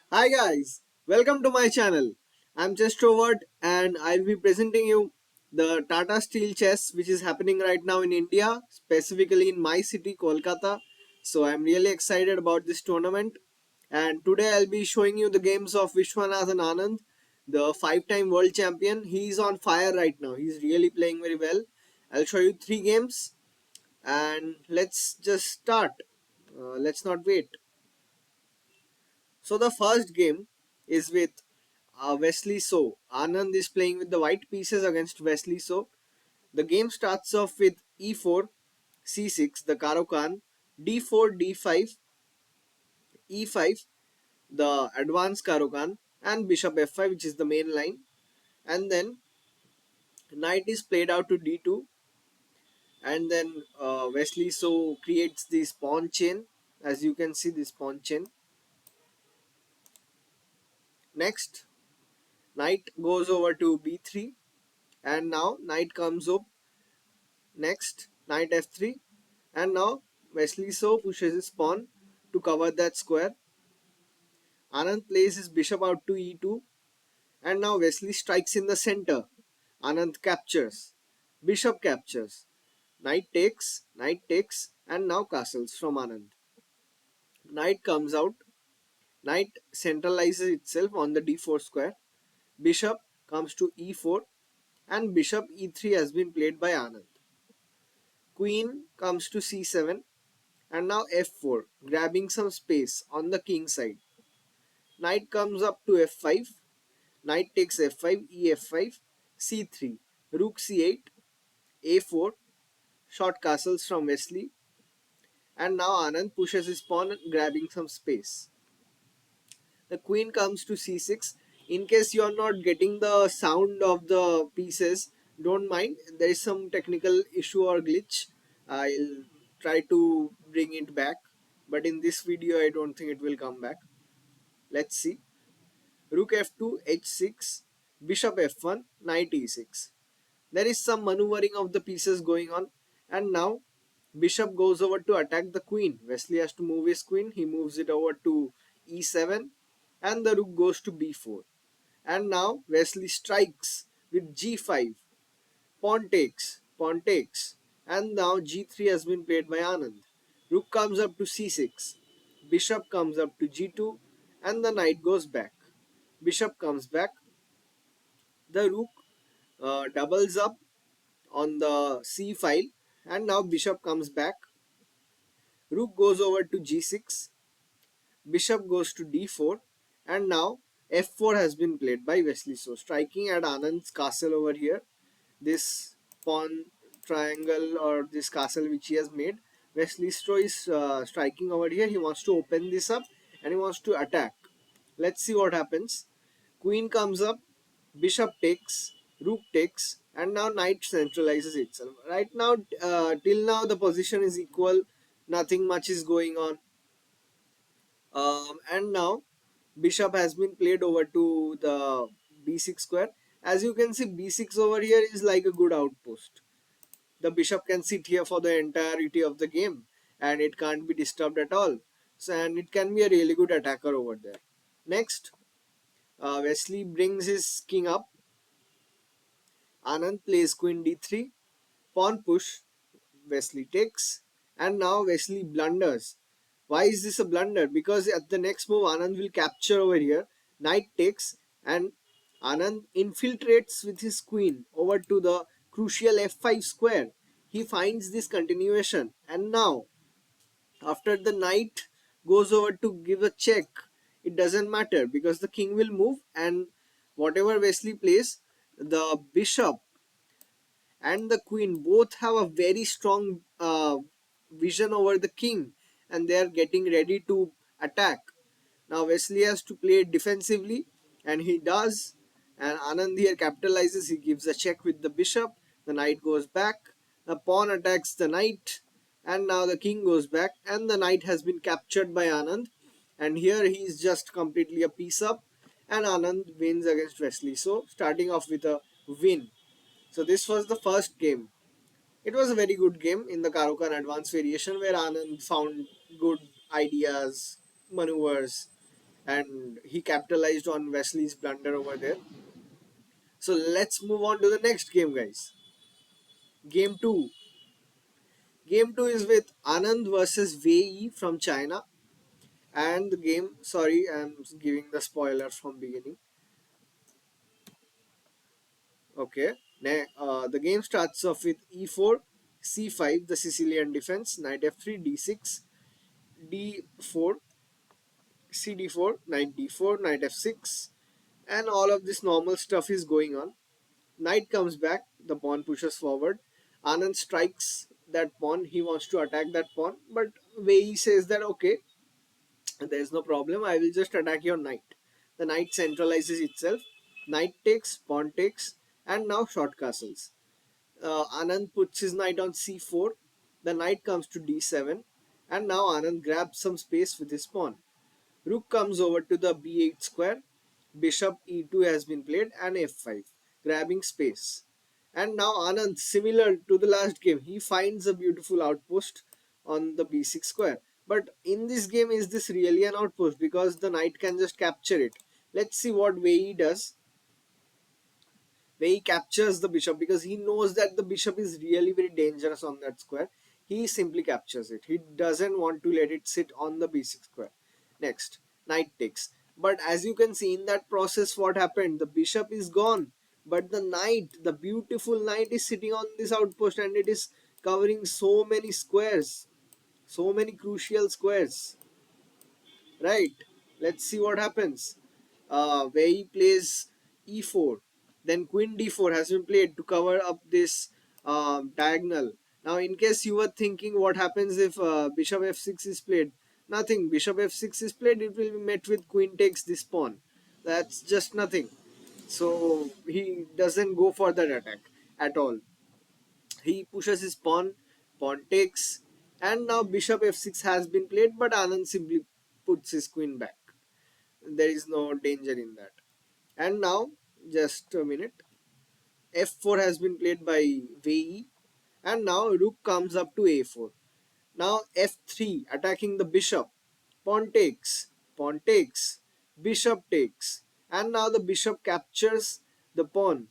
Hi guys, welcome to my channel. I'm Chesstrovert and I'll be presenting you the Tata Steel Chess which is happening right now in India, specifically in my city Kolkata. So I'm really excited about this tournament and today I'll be showing you the games of Vishwanathan Anand, the five-time world champion. He's on fire right now. He's really playing very well. I'll show you three games and let's just start. Let's not wait. So the first game is with Wesley So. Anand is playing with the white pieces against Wesley So. The game starts off with e4, c6, the Karokan, d4, d5, e5, the advanced Karokan, and bishop f5, which is the main line. And then knight is played out to d2, and then Wesley So creates this pawn chain. As you can see, this pawn chain. Next, knight goes over to b3, and now knight comes up. Next, knight f3, and now Wesley So pushes his pawn to cover that square. Anand plays his bishop out to e2, and now Wesley strikes in the center. Anand captures, bishop captures, knight takes, and now castles from Anand. Knight comes out, knight centralizes itself on the d4 square, bishop comes to e4, and bishop e3 has been played by Anand. Queen comes to c7, and now f4, grabbing some space on the king side. Knight comes up to f5, knight takes f5, ef5, c3, rook c8, a4, short castles from Wesley, and now Anand pushes his pawn grabbing some space. The queen comes to c6. In case you are not getting the sound of the pieces, don't mind, there is some technical issue or glitch. I'll try to bring it back, but in this video I don't think it will come back. Let's see. Rook f2, h6, bishop f1, knight e6. There is some maneuvering of the pieces going on, and now bishop goes over to attack the queen. Wesley has to move his queen. He moves it over to e7, and the rook goes to b4. And now Wesley strikes with g5. Pawn takes, and now g3 has been played by Anand. Rook comes up to c6. Bishop comes up to g2, and the knight goes back. Bishop comes back. The rook doubles up on the c file, and now bishop comes back. Rook goes over to g6. Bishop goes to d4, and now f4 has been played by Wesley. So striking at Anand's castle over here. This pawn triangle or this castle which he has made. Wesley Stroh is striking over here. He wants to open this up and he wants to attack. Let's see what happens. Queen comes up, bishop takes, rook takes, and now knight centralizes itself. Right now, till now the position is equal. Nothing much is going on. And now bishop has been played over to the b6 square. As you can see, b6 over here is like a good outpost. The bishop can sit here for the entirety of the game and it can't be disturbed at all. So, and it can be a really good attacker over there. Next, Wesley brings his king up. Anand plays queen d3, pawn push, Wesley takes, and now Wesley blunders. Why is this a blunder? Because at the next move, Anand will capture over here. Knight takes, and Anand infiltrates with his queen over to the crucial f5 square. He finds this continuation, and now after the knight goes over to give a check, it doesn't matter because the king will move, and whatever Wesley plays, the bishop and the queen both have a very strong vision over the king, and they are getting ready to attack. Now Wesley has to play defensively, and he does. And Anand here capitalizes. He gives a check with the bishop. The knight goes back. The pawn attacks the knight, and now the king goes back. And the knight has been captured by Anand. And here he is just completely a piece up, and Anand wins against Wesley. So starting off with a win. So this was the first game. It was a very good game in the Karokan advanced variation where Anand found good ideas, maneuvers, and he capitalized on Wesley's blunder over there. So let's move on to the next game, guys. Game 2. Game 2 is with Anand versus Wei from China. And the game, sorry, I'm giving the spoiler from beginning. Okay. The game starts off with e4, c5, the Sicilian defense, knight f3, d6, d4, cd4, knight d4, knight f6, and all of this normal stuff is going on. Knight comes back, the pawn pushes forward. Anand strikes that pawn, he wants to attack that pawn, but Wei says that okay, there's no problem, I will just attack your knight. The knight centralizes itself, knight takes, pawn takes, and now short castles. Anand puts his knight on c4, the knight comes to d7, and now Anand grabs some space with his pawn. Rook comes over to the b8 square, bishop e2 has been played, and f5, grabbing space. And now Anand, similar to the last game, he finds a beautiful outpost on the b6 square. But in this game, is this really an outpost? Because the knight can just capture it. Let's see what Wei does, where he captures the bishop because he knows that the bishop is really very dangerous on that square. He simply captures it. He doesn't want to let it sit on the b6 square. Next, knight takes. But as you can see in that process, what happened? The bishop is gone, but the knight, the beautiful knight, is sitting on this outpost and it is covering so many squares, so many crucial squares, right? Let's see what happens. Where he plays e4, then queen d4 has been played to cover up this diagonal. Now, in case you were thinking what happens if bishop f6 is played, nothing. Bishop f6 is played, it will be met with queen takes this pawn. That's just nothing. So he doesn't go for that attack at all. He pushes his pawn, pawn takes, and now bishop f6 has been played, but Anand simply puts his queen back. There is no danger in that. And now, just a minute, f4 has been played by Wei, and now rook comes up to a4. Now f3 attacking the bishop, pawn takes, bishop takes, and now the bishop captures the pawn.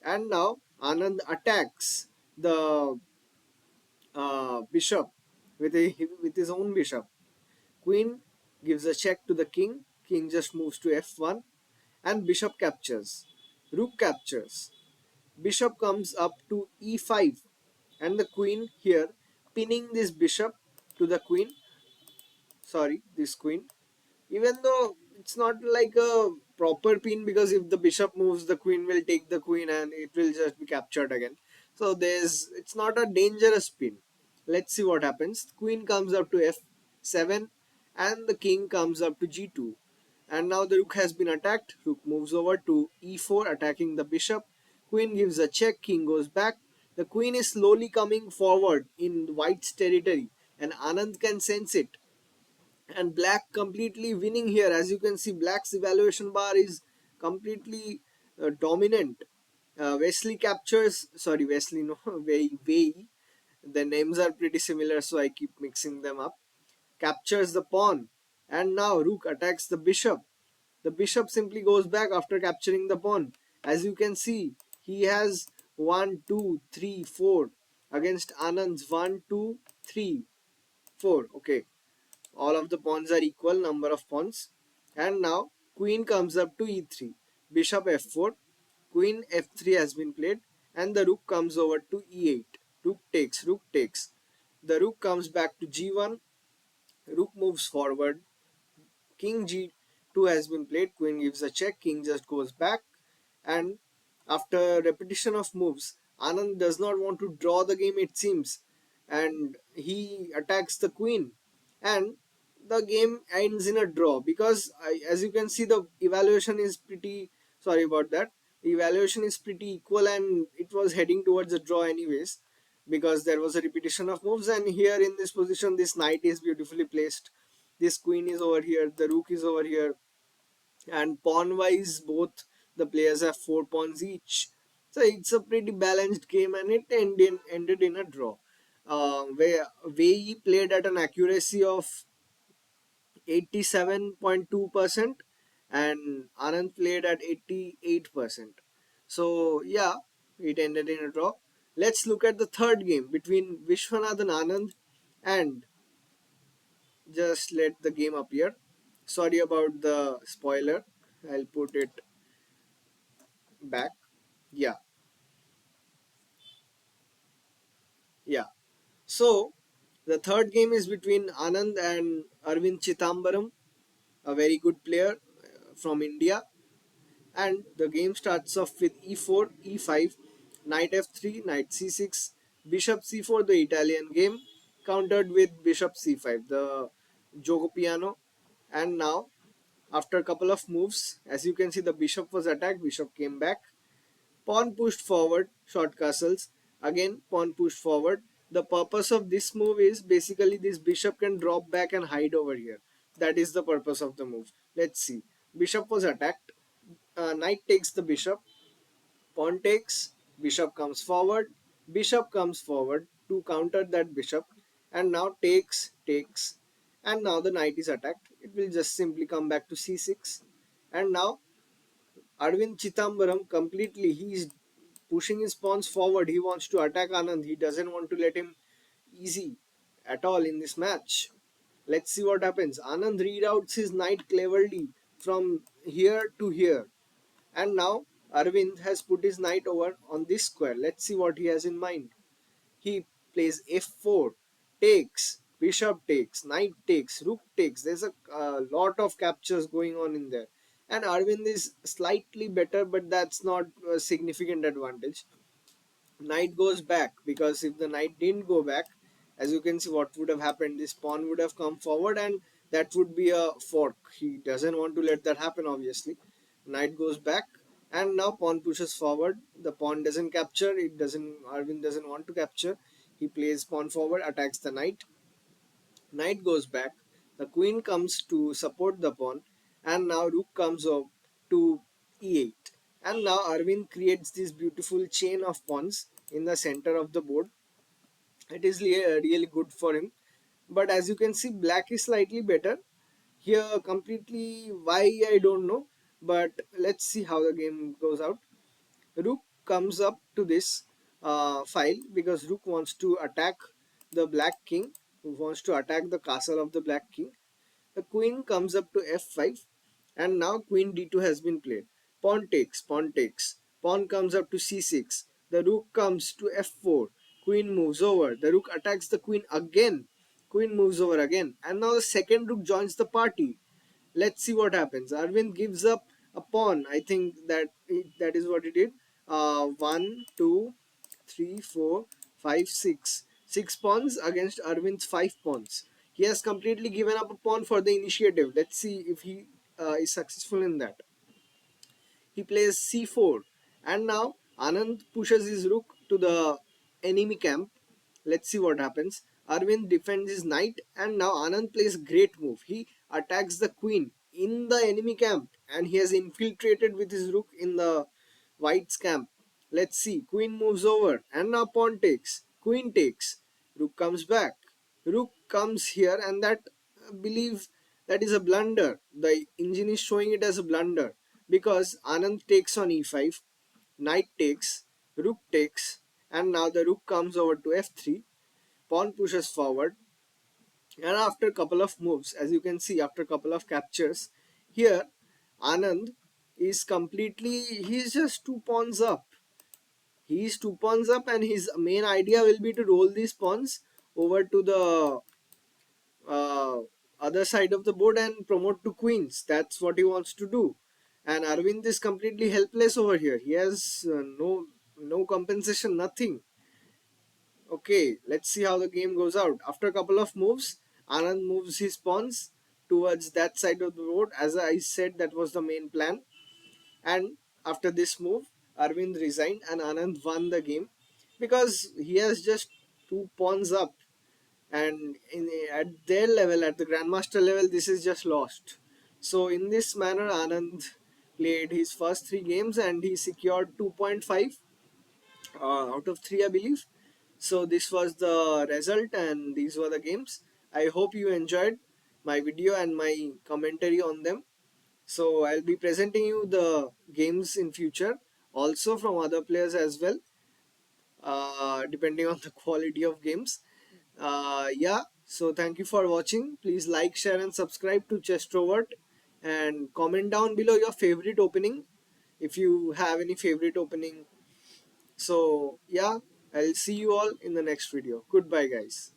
And now Anand attacks the bishop with his own bishop. Queen gives a check to the king. King just moves to f1 and bishop captures. Rook captures. Bishop comes up to e5 and the queen here pinning this bishop to the queen. Sorry, this queen. Even though it's not like a proper pin because if the bishop moves, the queen will take the queen and it will just be captured again. So it's not a dangerous pin. Let's see what happens. Queen comes up to f7 and the king comes up to g2. And now the rook has been attacked. Rook moves over to e4 attacking the bishop. Queen gives a check, king goes back. The queen is slowly coming forward in white's territory and Anand can sense it, and black completely winning here. As you can see, black's evaluation bar is completely dominant. Wesley captures, sorry, Wesley, no, Wei. The names are pretty similar, so I keep mixing them up. Captures the pawn, and now rook attacks the bishop. The bishop simply goes back after capturing the pawn. As you can see, he has 1, 2, 3, 4 against Anand's 1, 2, 3, 4. Okay, all of the pawns are equal number of pawns. And now queen comes up to e3. Bishop f4. Queen f3 has been played. And the rook comes over to e8. Rook takes, rook takes. The rook comes back to g1. Rook moves forward. King g2 has been played. Queen gives a check. King just goes back. And after repetition of moves, Anand does not want to draw the game, it seems. And he attacks the queen. And the game ends in a draw because as you can see, the evaluation is pretty, sorry about that, the evaluation is pretty equal and it was heading towards a draw anyways, because there was a repetition of moves. And here in this position, this knight is beautifully placed, this queen is over here, the rook is over here, and pawn wise both the players have 4 pawns each. So it's a pretty balanced game and it ended in a draw, where he played at an accuracy of 87.2% and Anand played at 88%. So yeah, it ended in a draw. Let's look at the third game between Vishwanathan Anand and just let the game appear. Sorry about the spoiler. I'll put it back. Yeah, yeah. So the third game is between Anand and Arvind Chitambaram, a very good player from India. And the game starts off with e4, e5, knight f3, knight c6, bishop c4, the Italian game, countered with bishop c5, the Jogo piano. And now, after a couple of moves, as you can see, the bishop was attacked, bishop came back, pawn pushed forward, short castles, again pawn pushed forward. The purpose of this move is basically this bishop can drop back and hide over here. That is the purpose of the move. Let's see. Bishop was attacked, knight takes the bishop, pawn takes, bishop comes forward to counter that bishop, and now takes, and now the knight is attacked. It will just simply come back to c6, and now Arvind Chitambaram completely, he is pushing his pawns forward. He wants to attack Anand. He doesn't want to let him easy at all in this match. Let's see what happens. Anand reroutes his knight cleverly from here to here. And now Arvind has put his knight over on this square. Let's see what he has in mind. He plays f4, takes, bishop takes, knight takes, rook takes. There's a lot of captures going on in there. And Arvind is slightly better, but that's not a significant advantage. Knight goes back, because if the knight didn't go back, as you can see what would have happened, this pawn would have come forward and that would be a fork. He doesn't want to let that happen, obviously. Knight goes back, and now pawn pushes forward. The pawn doesn't capture, it doesn't, Arvind doesn't want to capture. He plays pawn forward, attacks the knight. Knight goes back, the queen comes to support the pawn, and now rook comes up to e8. And now Arvind creates this beautiful chain of pawns in the center of the board. It is really good for him. But as you can see, black is slightly better. Here, completely why I don't know. But let's see how the game goes out. Rook comes up to this file because Rook wants to attack the black king, who wants to attack the castle of the black king. The queen comes up to f5, and now queen d2 has been played. Pawn takes, pawn takes. Pawn comes up to c6. The rook comes to f4. Queen moves over. The rook attacks the queen again. Queen moves over again. And now the second rook joins the party. Let's see what happens. Arvind gives up a pawn. I think that is what he did. 1, 2, 3, 4, 5, 6. 6 pawns against Arvind's 5 pawns. He has completely given up a pawn for the initiative. Let's see if he is successful in that. He plays c4, and now Anand pushes his rook to the enemy camp. Let's see what happens. Arvind defends his knight, and now Anand plays great move. He attacks the queen in the enemy camp, and he has infiltrated with his rook in the white's camp. Let's see. Queen moves over, and now pawn takes. Queen takes. Rook comes back. Rook comes here, and that believe that is a blunder. The engine is showing it as a blunder because Anand takes on e5, knight takes, rook takes, and now the rook comes over to f3. Pawn pushes forward, and after a couple of moves, as you can see, after a couple of captures, here Anand is completely, he's just 2 pawns up. He's 2 pawns up, and his main idea will be to roll these pawns over to the uh, other side of the board and promote to queens. That's what he wants to do. And Arvind is completely helpless over here. He has no compensation, nothing. Okay, let's see how the game goes out. After a couple of moves, Anand moves his pawns towards that side of the board. As I said, that was the main plan. And after this move, Arvind resigned and Anand won the game because he has just 2 pawns up, and at their level, at the grandmaster level, this is just lost. So in this manner, Anand played his first 3 games and he secured 2.5 out of 3, I believe. So this was the result and these were the games. I hope you enjoyed. my video and my commentary on them. So I'll be presenting you the games in future, also from other players as well, depending on the quality of games. Yeah, so thank you for watching. Please like, share, and subscribe to Chesstrovert, and comment down below your favorite opening if you have any favorite opening. So, yeah, I'll see you all in the next video. Goodbye, guys.